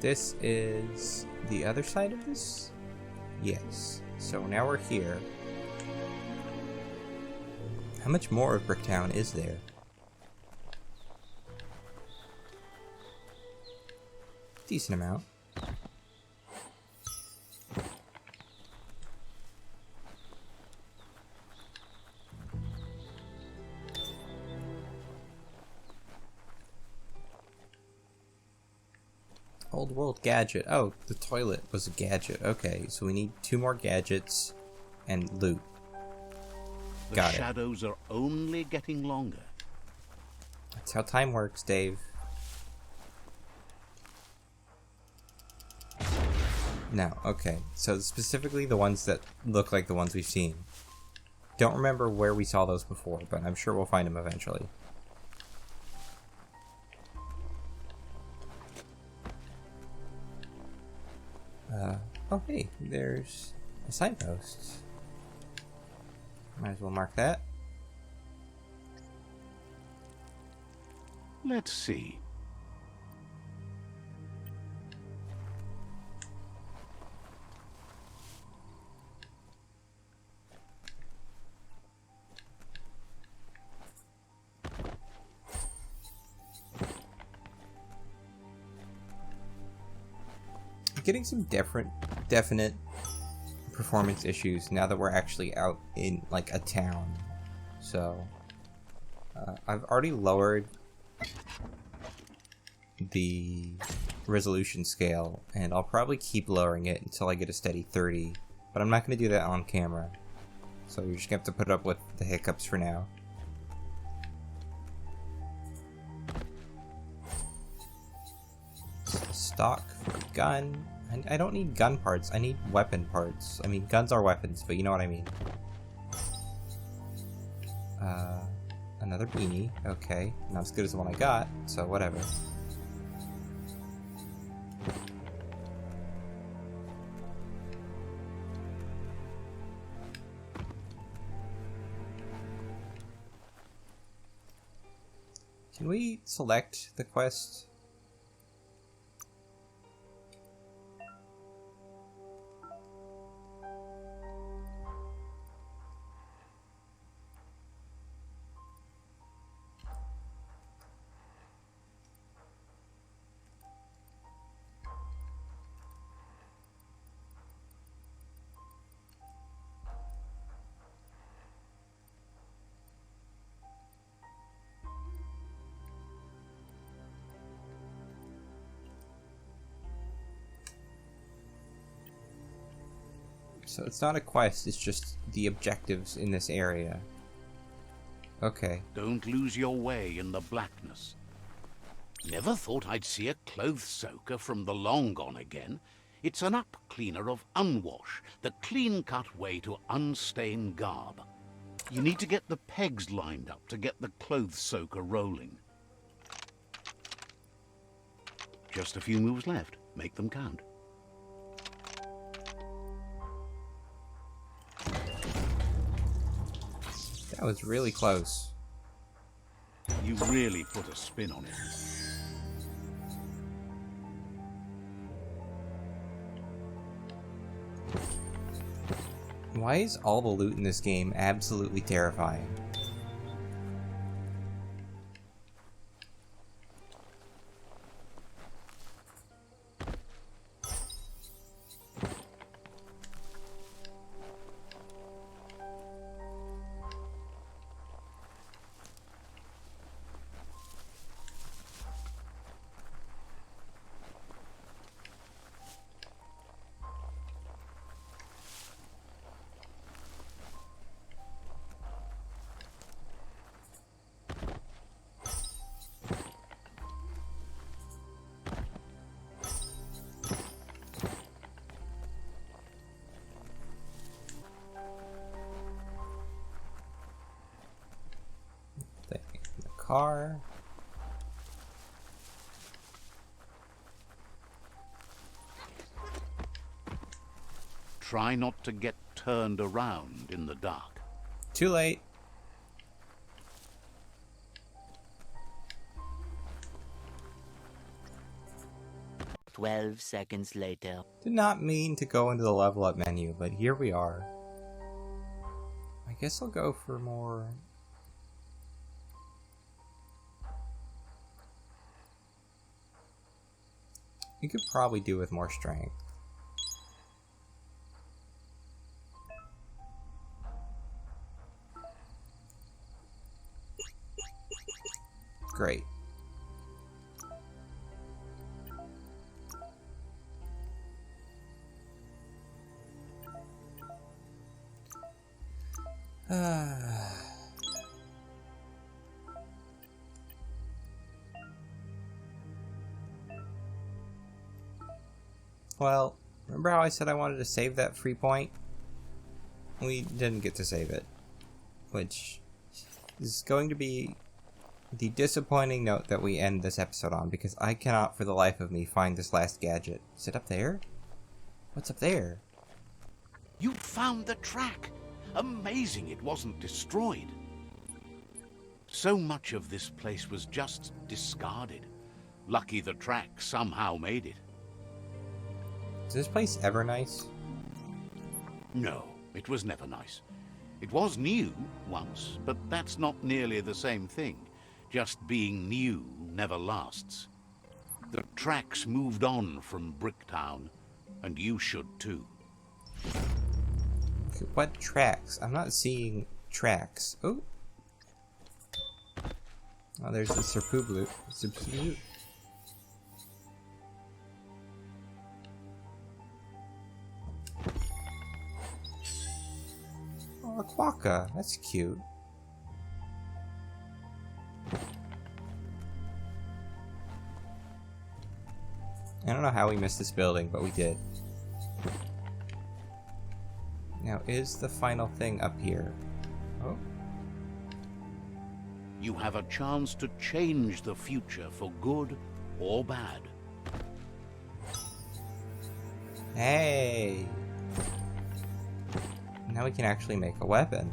This is the other side of this? Yes. So now we're here. How much more of Bricktown is there? Decent amount. Old world gadget. Oh, the toilet was a gadget. Okay, so we need 2 more gadgets and loot. Got it. The shadows are only getting longer. That's how time works, Dave. No, okay. So specifically the ones that look like the ones we've seen. don't remember where we saw those before, but I'm sure we'll find them eventually. Oh hey, there's a signpost. Might as well mark that. Let's see. Getting some definite performance issues now that we're actually out in like a town. So I've already lowered the resolution scale, and I'll probably keep lowering it until I get a steady 30, but I'm not going to do that on camera, so you're just going to have to put up with the hiccups for now. Stock for gun. I don't need gun parts, I need weapon parts. I mean, guns are weapons, but you know what I mean. Another beanie. Okay, not as good as the one I got, so whatever. Can we select the quest? So it's not a quest, it's just the objectives in this area. Okay. Don't lose your way in the blackness. Never thought I'd see a clothes soaker from the long gone again. It's an up cleaner of unwash, the clean-cut way to unstain garb. You need to get the pegs lined up to get the clothes soaker rolling. Just a few moves left. Make them count. That was really close. You really put a spin on it. Why is all the loot in this game absolutely terrifying? Car. Try not to get turned around in the dark. Too late. "12 seconds later." Did not mean to go into the level up menu, but here we are. I guess I'll go for more. You could probably do with more strength. Great. Well, remember how I said I wanted to save that free point? We didn't get to save it. which is going to be the disappointing note that we end this episode on, because I cannot for the life of me find this last gadget. Is it up there? What's up there? You found the track! Amazing it wasn't destroyed. So much of this place was just discarded. Lucky the track somehow made it. Is this place ever nice? No, it was never nice. It was new once, but that's not nearly the same thing. Just being new never lasts. The tracks moved on from Bricktown, and you should too. What tracks? I'm not seeing tracks. Oh, there's the Serpublu. Oh, a quokka. That's cute. I don't know how we missed this building, but we did. Now, is the final thing up here? Oh. You have a chance to change the future for good or bad. Hey! Now we can actually make a weapon.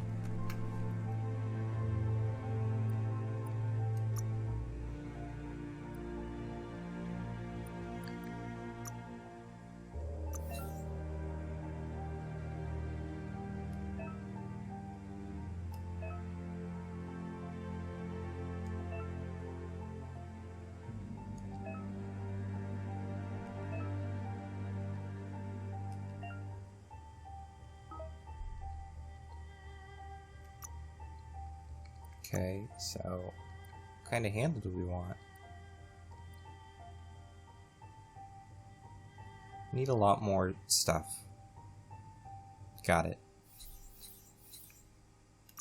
Okay, so what kind of handle do we want? Need a lot more stuff. Got it.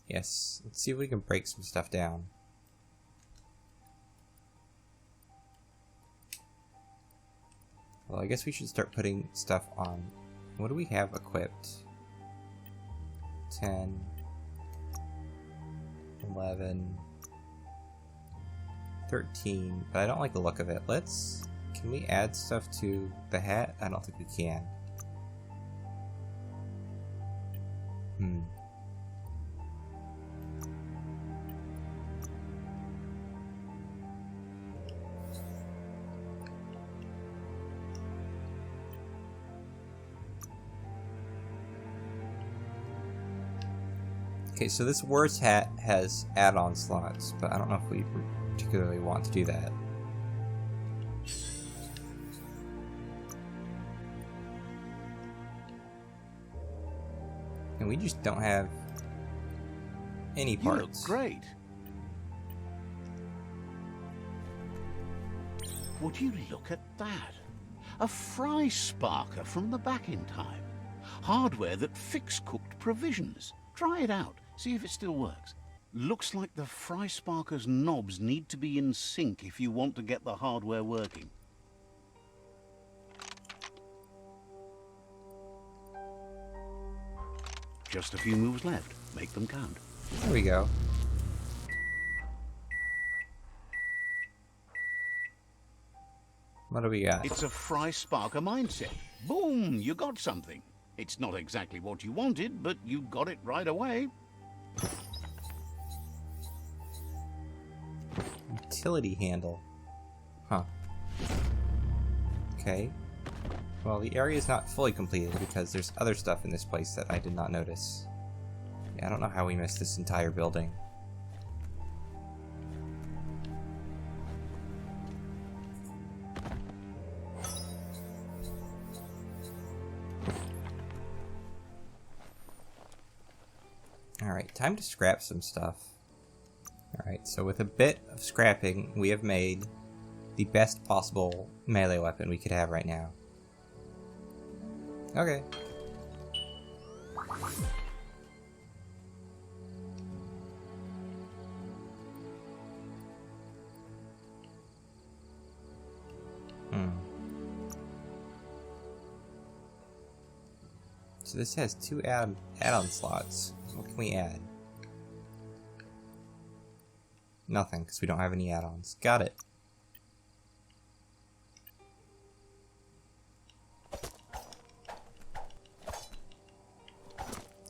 Yes, let's see if we can break some stuff down. Well, I guess we should start putting stuff on. What do we have equipped? 10... 11, 13, but I don't like the look of it. Can we add stuff to the hat? I don't think we can. Okay, so this worst hat has add-on slots, but I don't know if we particularly want to do that. And we just don't have any parts. You look great. Would you look at that? A fry sparker from the back in time. Hardware that fix-cooked provisions. Try it out. See if it still works. Looks like the fry sparker's knobs need to be in sync if you want to get the hardware working. Just a few moves left. Make them count. There we go. What do we got? It's a fry sparker mindset. Boom! You got something. It's not exactly what you wanted, but you got it right away. Utility handle. Huh. Okay. Well, the area is not fully completed because there's other stuff in this place that I did not notice. Yeah, I don't know how we missed this entire building. Alright, time to scrap some stuff. Alright, so with a bit of scrapping, we have made the best possible melee weapon we could have right now. Okay. So this has two add-on slots. What can we add? Nothing, because we don't have any add-ons. Got it.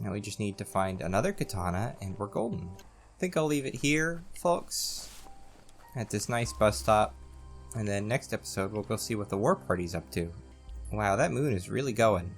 Now we just need to find another katana, and we're golden. I think I'll leave it here, folks, at this nice bus stop. And then next episode, we'll go see what the war party's up to. Wow, that moon is really going.